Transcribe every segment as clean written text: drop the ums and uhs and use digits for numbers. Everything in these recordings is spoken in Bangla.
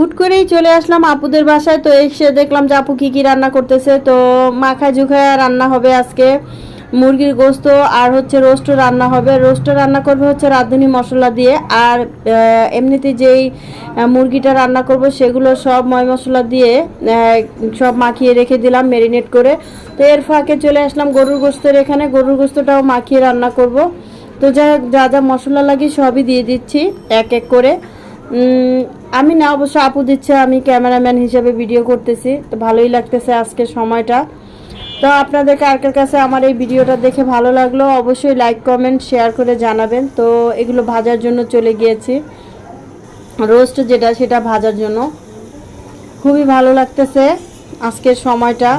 হুট করেই চলে আসলাম আপুদের বাসায়। তো এসে দেখলাম যে আপু কী রান্না করতেছে। তো মাখায় ঝুঁকায় রান্না হবে আজকে মুরগির গোস্ত, আর হচ্ছে রোস্ট রান্না হবে। রোস্ট রান্না করবে হচ্ছে রাঁধুনি মশলা দিয়ে। আর এমনিতে যেই মুরগিটা রান্না করব সেগুলো সব ময় মশলা দিয়ে সব মাখিয়ে রেখে দিলাম ম্যারিনেট করে। তো এর ফাঁকে চলে আসলাম গরুর গোস্তের এখানে। গরুর গোস্তটাও মাখিয়ে রান্না করব। তো যা যা যা মশলা লাগে সবই দিয়ে দিচ্ছি এক এক করে। আমি না, অবশ্য আপু দিচ্ছে, আমি ক্যামেরাম্যান হিসেবে ভিডিও করতেছি। তো ভালোই লাগতেছে আজকের সময়টা। তো আপনাদের কার কাছে আমার এই ভিডিওটা দেখে ভালো লাগলো অবশ্যই লাইক কমেন্ট শেয়ার করে জানাবেন। তো এগুলো ভাজার জন্য চলে গিয়েছি, রোস্ট যেটা সেটা ভাজার জন্য। খুবই ভালো লাগতেছে আজকের সময়টা।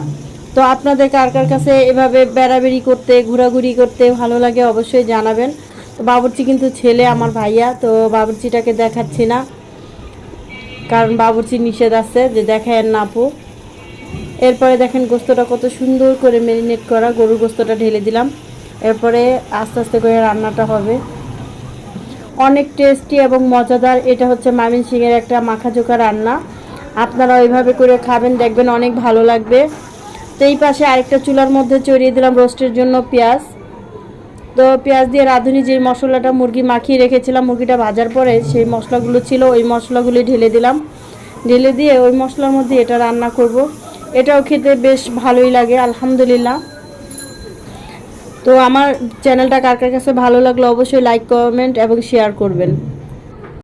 তো আপনাদের কার কাছে এভাবে বেড়াবেড়ি করতে ঘোরাঘুরি করতে ভালো লাগে অবশ্যই জানাবেন। তো বাবুর্চি কিন্তু ছেলে আমার ভাইয়া, তো বাবুর্চিটাকে দেখাচ্ছি না, কারণ বাবুর্চি নিষেধ আছে যে দেখায় না আপু। এরপরে দেখেন গোস্তটা কত সুন্দর করে ম্যারিনেট করা, গরুর গোস্তটা ঢেলে দিলাম। এরপরে আস্তে আস্তে করে রান্নাটা হবে, অনেক টেস্টি এবং মজাদার। এটা হচ্ছে ময়মনসিংহের একটা মাখাজোকা রান্না। আপনারা ওইভাবে করে খাবেন, দেখবেন অনেক ভালো লাগবে। তো এই পাশে আরেকটা চুলার মধ্যে চড়িয়ে দিলাম রোস্টের জন্য পেঁয়াজ। তো পেঁয়াজ দিয়ে রাঁধুনি যে মশলাটা মুরগি মাখিয়ে রেখেছিলাম, মুরগিটা ভাজার পরে সেই মশলাগুলো ছিল, ওই মশলাগুলি ঢেলে দিলাম। ঢেলে দিয়ে ওই মশলার মধ্যে এটা রান্না করব। এটাও খেতে বেশ ভালোই লাগে আলহামদুলিল্লাহ। তো আমার চ্যানেলটা কার কাছে ভালো লাগলো অবশ্যই লাইক কমেন্ট এবং শেয়ার করবেন।